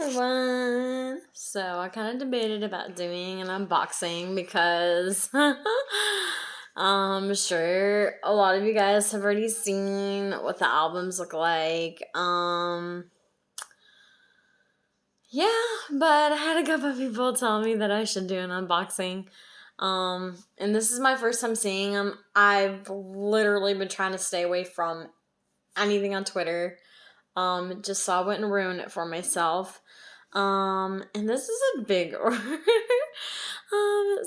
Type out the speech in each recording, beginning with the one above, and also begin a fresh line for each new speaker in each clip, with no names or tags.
everyone. So I kind of debated about doing an unboxing because I'm sure a lot of you guys have already seen what the albums look like. Yeah, but I had a couple of people tell me that I should do an unboxing. And this is my first time seeing them. I've literally been trying to stay away from anything on Twitter. Just so I wouldn't ruin it for myself. And this is a big order.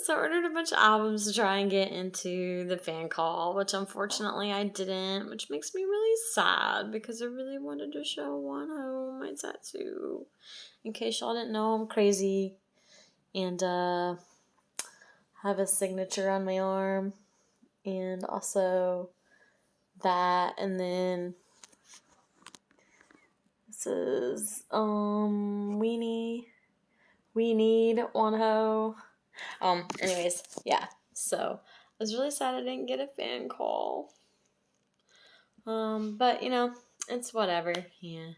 So I ordered a bunch of albums to try and get into the fan call, which unfortunately I didn't, which makes me really sad because I really wanted to show wonho, my tattoo. In case y'all didn't know, I'm crazy and have a signature on my arm, and also that, and then this is we need wonho. Anyways, yeah. So I was really sad I didn't get a fan call. But you know, it's whatever. Yeah.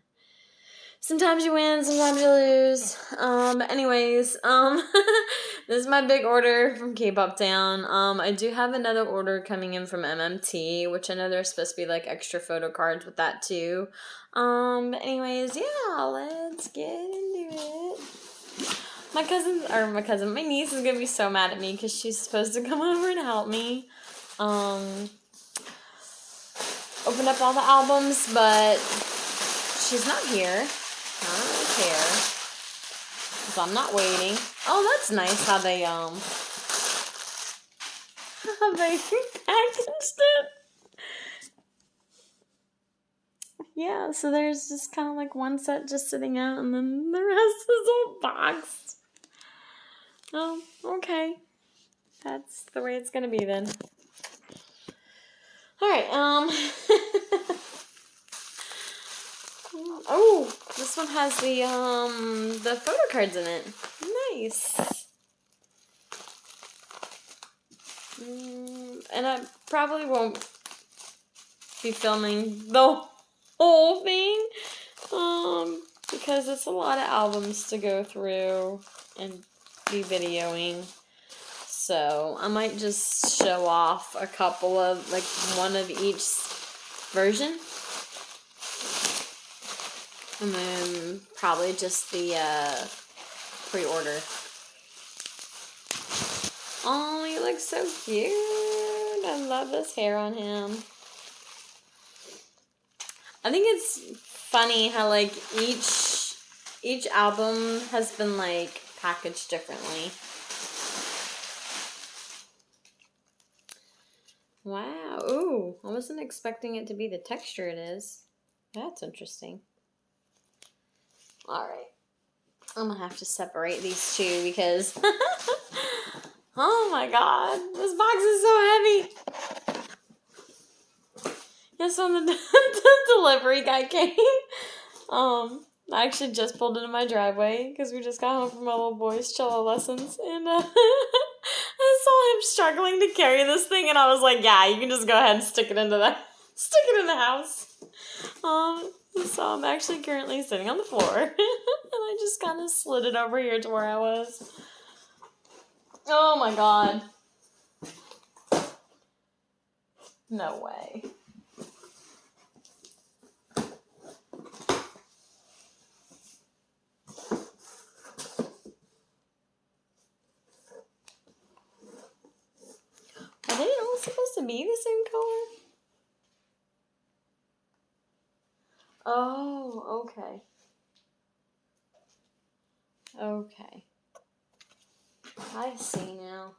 Sometimes you win, sometimes you lose. Anyways, this is my big order from K-Pop Town. I do have another order coming in from MMT, which I know there's supposed to be like extra photo cards with that too. But anyways, yeah, let's get into it. My niece is gonna be so mad at me because she's supposed to come over and help me open up all the albums, but she's not here. I don't really care because I'm not waiting. Oh, that's nice how they packaged it. Yeah, so there's just kind of like one set just sitting out, and then the rest is all boxed. Oh, okay. That's the way it's gonna be then. Alright, oh, this one has the photo cards in it. Nice. And I probably won't be filming the whole thing, because it's a lot of albums to go through and be videoing. So I might just show off a couple of, like, one of each version. And then probably just the pre-order. Oh, he looks so cute. I love this hair on him. I think it's funny how, like, each album has been, like, packaged differently. Wow. Ooh, I wasn't expecting it to be the texture it is. That's interesting. Alright. I'm gonna have to separate these two because oh my god, this box is so heavy. Yes, when the delivery guy came, I actually just pulled into my driveway because we just got home from my little boy's cello lessons, and I saw him struggling to carry this thing, and I was like, yeah, you can just go ahead and stick it in the house. So I'm actually currently sitting on the floor, and I just kind of slid it over here to where I was. Oh my god. No way. Are they all supposed to be the same color? Oh, okay. Okay. I see now.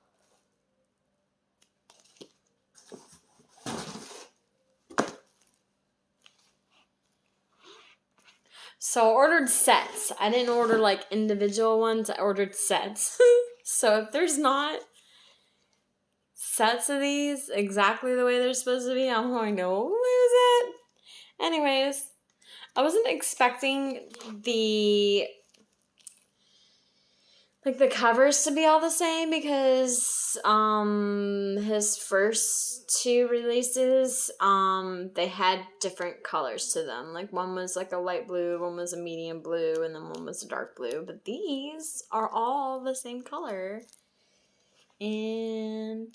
So I ordered sets. I didn't order like individual ones. I ordered sets. So if there's not sets of these exactly the way they're supposed to be, I'm going to lose it. Anyways, I wasn't expecting the like the covers to be all the same because his first two releases they had different colors to them. Like one was like a light blue, one was a medium blue, and then one was a dark blue. But these are all the same color. And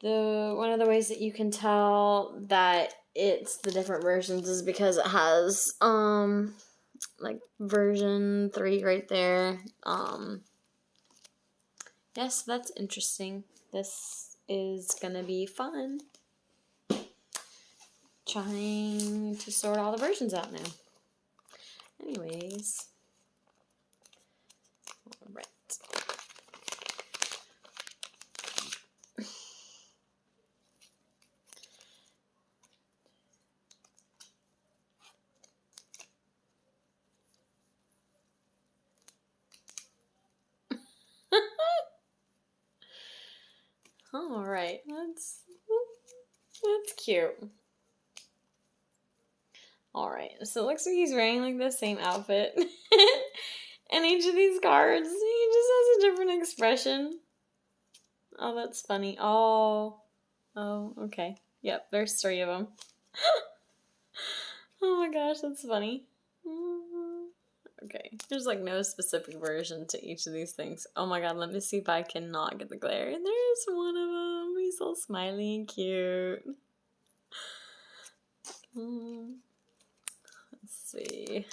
one of the ways that you can tell that it's the different versions is because it has like version 3 right there. Yes, that's interesting. This is gonna be fun. Trying to sort all the versions out now. Anyways. Alright. Alright, that's cute. Alright, so it looks like he's wearing like the same outfit. And each of these cards, he just has a different expression. Oh, that's funny. Oh, okay. Yep, there's 3 of them. Oh my gosh, that's funny. Okay, there's like no specific version to each of these things. Oh my god, let me see if I cannot get the glare. And there's one of them. He's all smiley and cute. Let's see.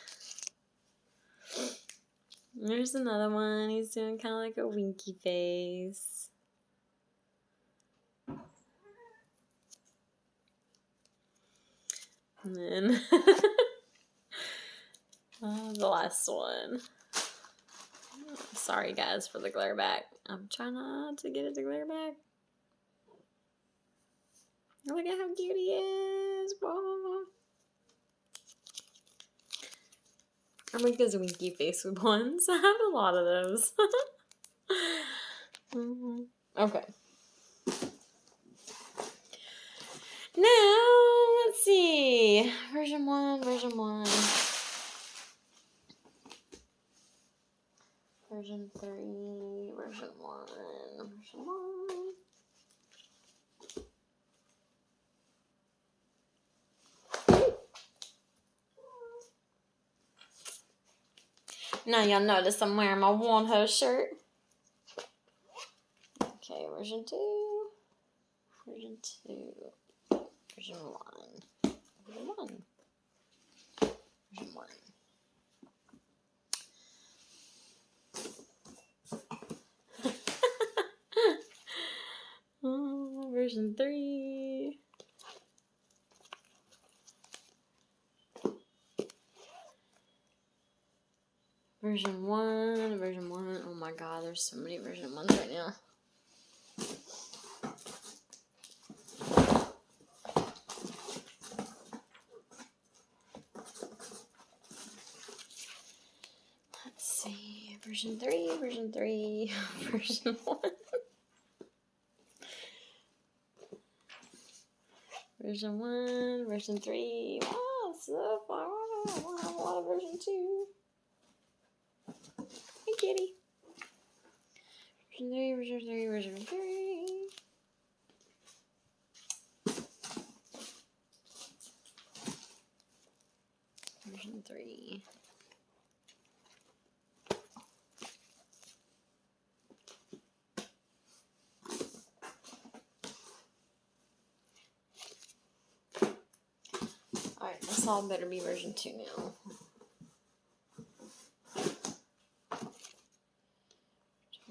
There's another one. He's doing kind of like a winky face. And then the last one. Sorry guys for the glare back. I'm trying not to get it to glare back. Look at how cute he is. Whoa. I'm like those winky face ones. I have a lot of those. Okay. Now, let's see. Version 1. Version 3. Version 1. Now you'll notice I'm wearing my wonho shirt. Okay, version 2. Version 2. Version 1. Version 1. Version 1. Oh, version 3. Version 1, version 1. Oh my god, there's so many version 1s right now. Let's see. Version 3, version 3, version 1. Version 1, version 3. Wow, so far. I have a lot of version 2. Hey, kitty. Version 3, version 3, version 3. Version 3. Alright, this all better be version 2 now.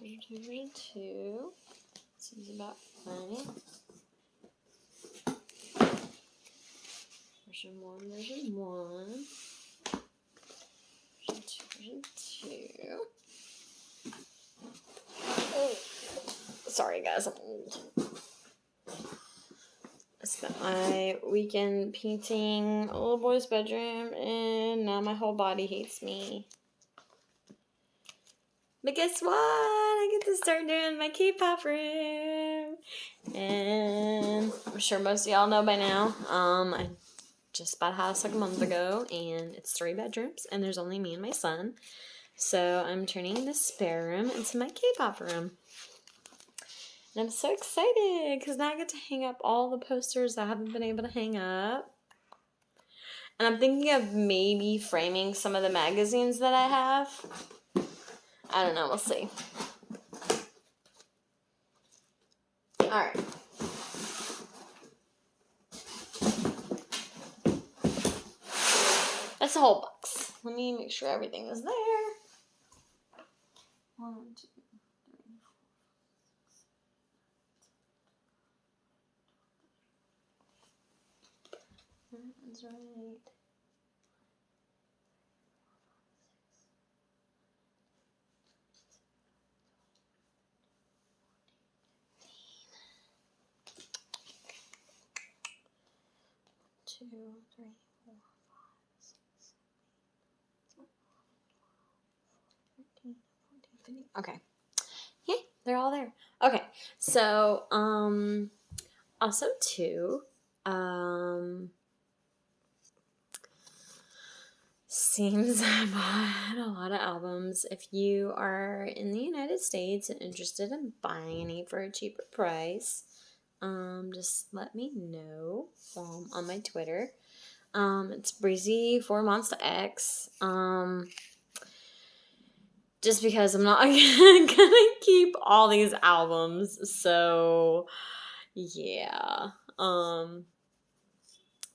Version 2. Seems about plenty. Version 1, version 1. Version 2, version 2. Oh. Sorry guys, I'm old. I spent my weekend painting a little boy's bedroom and now my whole body hates me. But guess what? I get to start doing my K-pop room. And I'm sure most of y'all know by now. I just bought a house like a month ago and it's 3 bedrooms and there's only me and my son. So I'm turning this spare room into my K-pop room. And I'm so excited because now I get to hang up all the posters I haven't been able to hang up. And I'm thinking of maybe framing some of the magazines that I have. I don't know, we'll see. Alright. That's the whole box. Let me make sure everything is there. 1, 2, 3, 4. That's right. Two, 3, 4, 5, 6, 7, 13, 14, 15. Okay. Yeah, they're all there. Okay. So, also too, seems I bought a lot of albums. If you are in the United States and interested in buying any for a cheaper price, just let me know on my Twitter. It's Breezy for Monster X. Just because I'm not gonna keep all these albums, so yeah.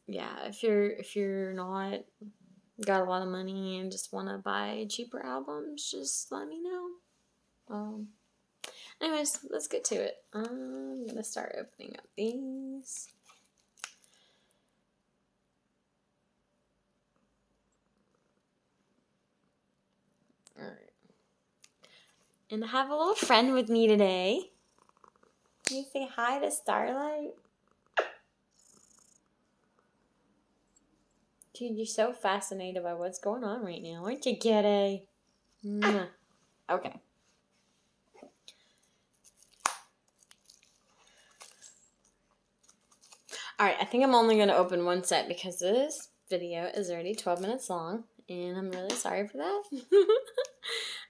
Yeah. If you're not got a lot of money and just want to buy cheaper albums, just let me know. Anyways, let's get to it. I'm gonna start opening up these. Alright. And I have a little friend with me today. Can you say hi to Starlight? Dude, you're so fascinated by what's going on right now, aren't you, Kitty? Okay. Alright, I think I'm only going to open one set because this video is already 12 minutes long, and I'm really sorry for that.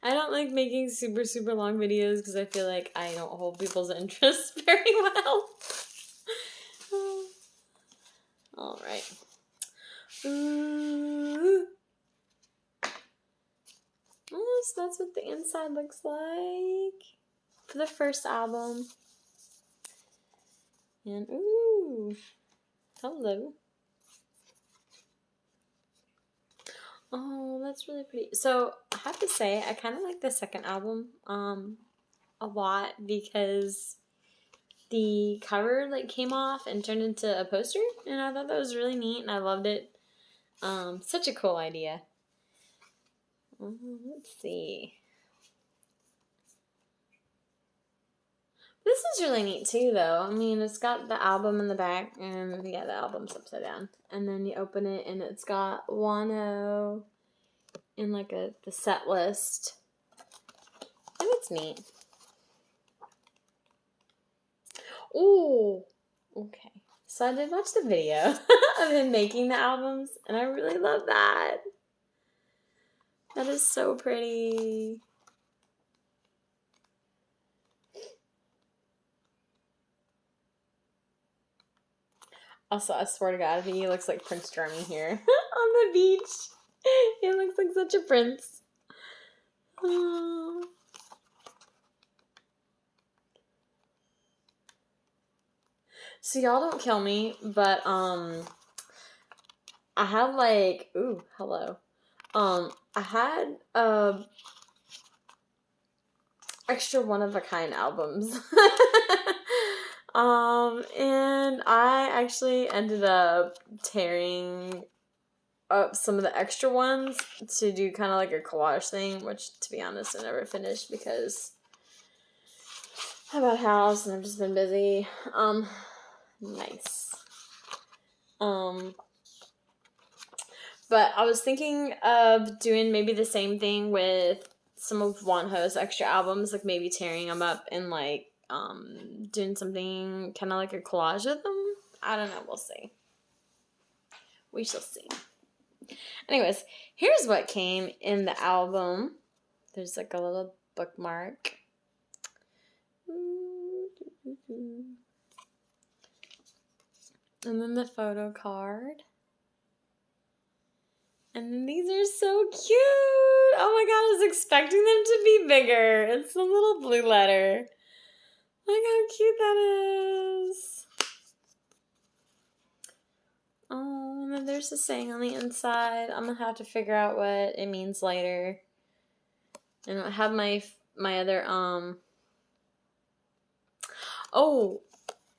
I don't like making super, super long videos because I feel like I don't hold people's interest very well. Alright. Ooh. Yes, that's what the inside looks like for the first album. And ooh, hello. Oh, that's really pretty. So I have to say, I kind of like the second album a lot because the cover like came off and turned into a poster, and I thought that was really neat, and I loved it. Such a cool idea. Let's see. This is really neat too, though. I mean, it's got the album in the back, and yeah, the album's upside down. And then you open it, and it's got wonho in like the set list. And it's neat. Ooh, okay. So I did watch the video of him making the albums, and I really love that. That is so pretty. Also, I swear to God, he looks like Prince Charming here on the beach. He looks like such a prince. Oh. So y'all don't kill me, but I had like, ooh, hello. I had extra one-of-a-kind albums. And I actually ended up tearing up some of the extra ones to do kind of like a collage thing, which, to be honest, I never finished because I bought a house and I've just been busy. Nice. But I was thinking of doing maybe the same thing with some of wonho's extra albums, like maybe tearing them up and like doing something kind of like a collage with them. I don't know. We'll see. We shall see. Anyways, here's what came in the album. There's like a little bookmark. And then the photo card. And then these are so cute. Oh my god, I was expecting them to be bigger. It's a little blue letter. Look how cute that is. Oh, and then there's a saying on the inside. I'm gonna have to figure out what it means later. And I have my other oh,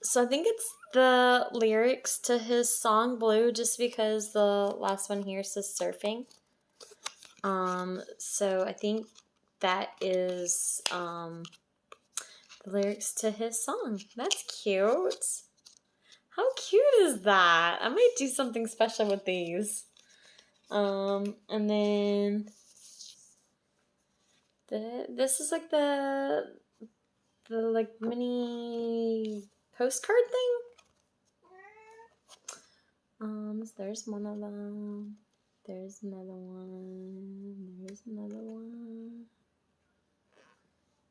so I think it's the lyrics to his song Blue, just because the last one here says surfing. So I think that is the lyrics to his song. That's cute. How cute is that? I might do something special with these. And then this is like the like mini postcard thing. So there's one of them. There's another one. There's another one.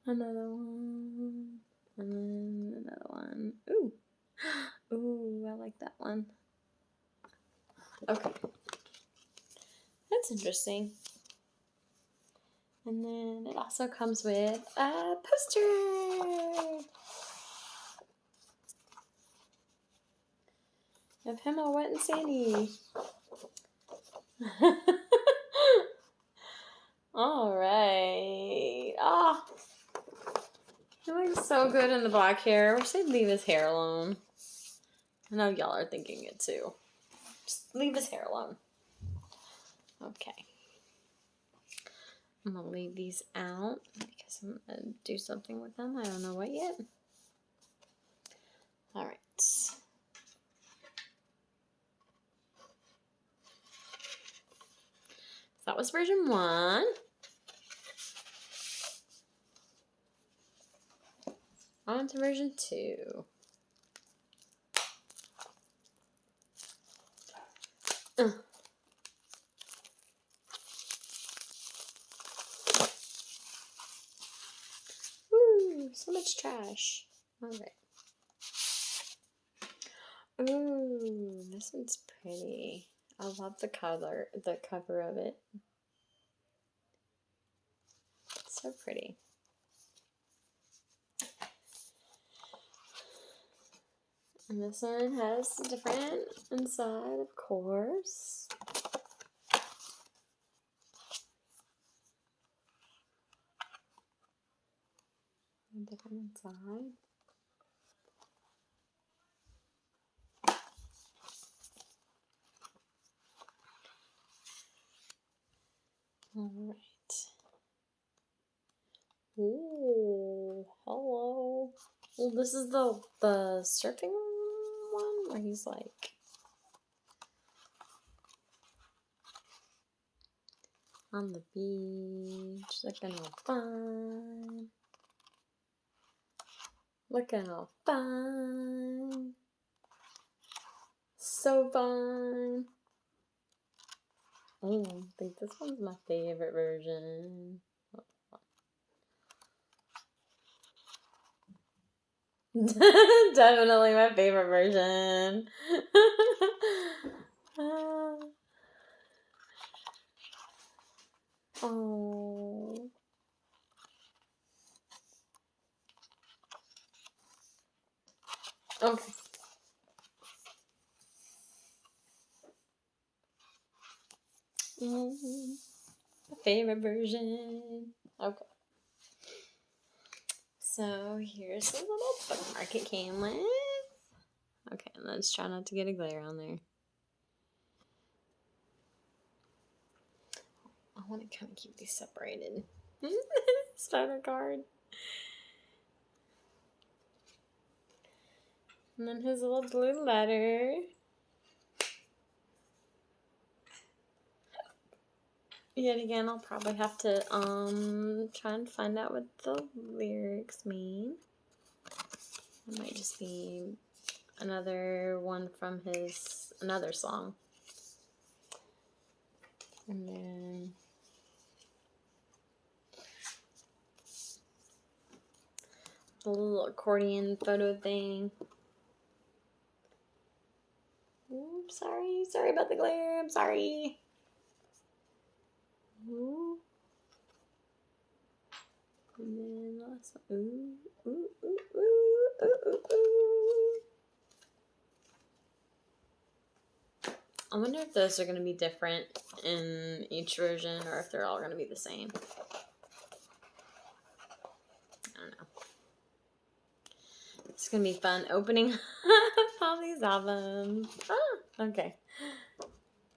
Another one. And then another one. Ooh. Ooh, I like that one. Okay. That's interesting. And then it also comes with a poster of him all wet and sandy. All right. Oh, he looks so good in the black hair. I wish they'd leave his hair alone. I know y'all are thinking it too. Just leave his hair alone. Okay. I'm going to leave these out because I'm going to do something with them. I don't know what yet. All right. So that was version 1. On to version 2. Ooh, so much trash. All right. Ooh, this one's pretty. I love the cover of it. It's so pretty. And this one has different inside, of course. Different inside. All right. Ooh, hello. Well, this is the surfing one where he's like on the beach, looking all fun. Looking all fun. So fun. Oh, I think this one's my favorite version. Definitely my favorite version. Oh. Okay. My favorite version. Okay. So here's the little bookmark it came with. Okay, let's try not to get a glare on there. I want to kind of keep these separated. Starter card. And then his little blue letter. Yet again, I'll probably have to try and find out what the lyrics mean. It might just be another one from another song. And then The little accordion photo thing. Ooh, sorry about the glare. I'm sorry. Ooh. And then last one. Ooh, ooh, ooh, ooh, ooh, ooh, ooh. I wonder if those are going to be different in each version or if they're all going to be the same. I don't know. It's going to be fun opening all these albums. Ah, okay.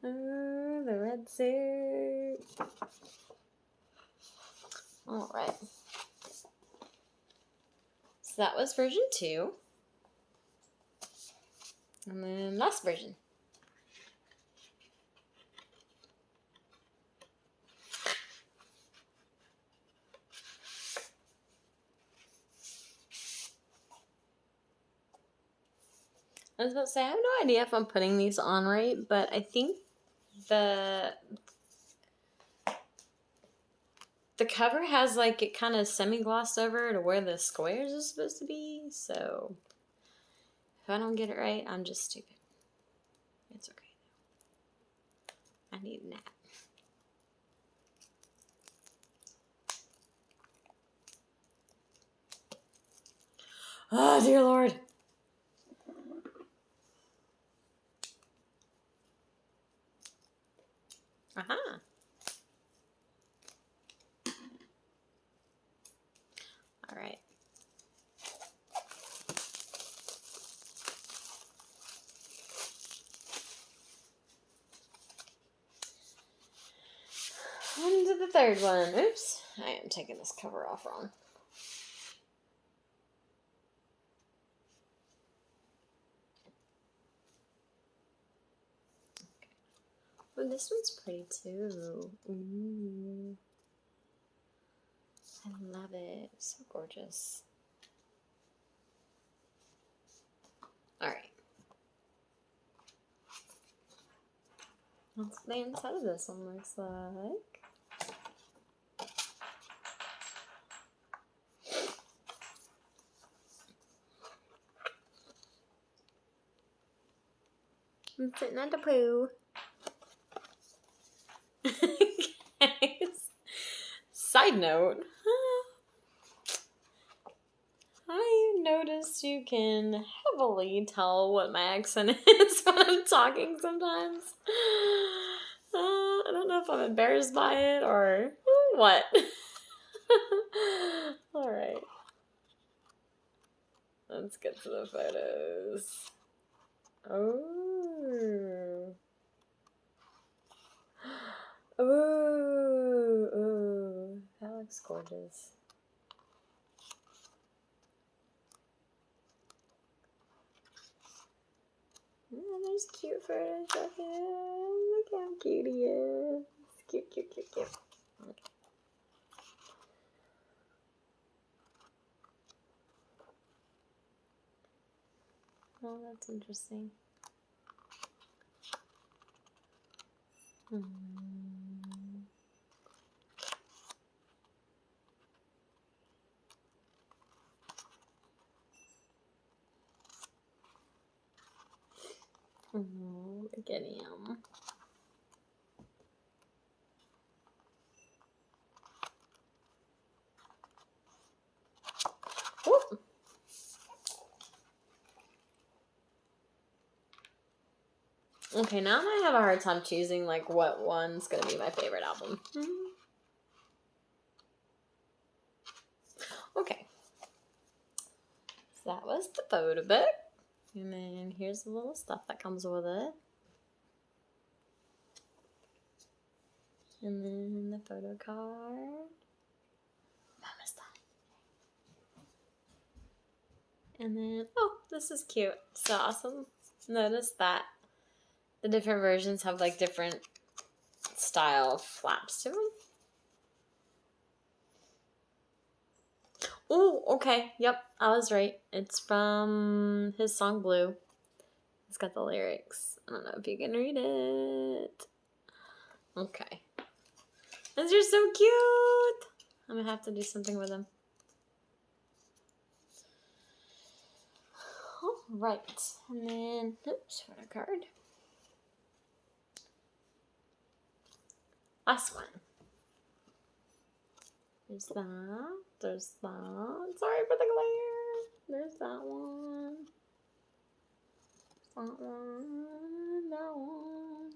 The red suit. All right. So that was version 2. And then last version. I was about to say, I have no idea if I'm putting these on right, but I think the cover has like it kind of semi-glossed over to where the squares are supposed to be, so if I don't get it right, I'm just stupid. It's okay. I need a nap. Oh, dear Lord. Aha. All right. On to the third one. Oops. I am taking this cover off wrong. Oh, this one's pretty too. Ooh. I love it. So gorgeous. Alright. That's what the inside of this one looks like. I'm sitting at the poo. Guys, side note. I noticed you can heavily tell what my accent is when I'm talking sometimes. I don't know if I'm embarrassed by it or what. Alright. Let's get to the photos. Oh. Ooh, that looks gorgeous. Oh, there's cute photos of him. Look how cute he is. Cute, cute, cute, cute. Okay. Oh, that's interesting. Look at him. Whoop. Okay, now I might have a hard time choosing like what one's gonna be my favorite album. Okay. So that was the photo book. And then here's the little stuff that comes with it. And then the photo card. Mama's done. And then, oh, this is cute. So awesome. Notice that the different versions have like different style flaps to them. Oh, okay. Yep, I was right. It's from his song Blue. It's got the lyrics. I don't know if you can read it. Okay. Those are so cute. I'm gonna have to do something with them. Right. And then, oops, photo card. Last one. There's that. There's that. Sorry for the glare. There's that one. That one. That one.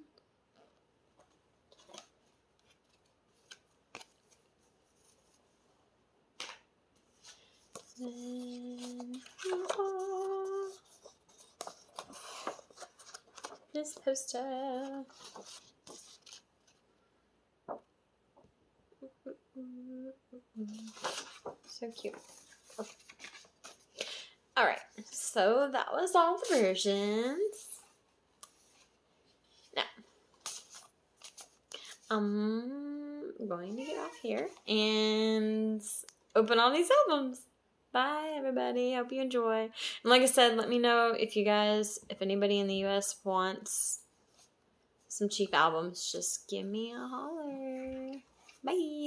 Then, this poster. So cute. Okay. Alright, so that was all the versions. Now, I'm going to get off here and open all these albums. Bye, everybody. Hope you enjoy. And like I said, let me know if anybody in the US wants some cheap albums. Just give me a holler. Bye.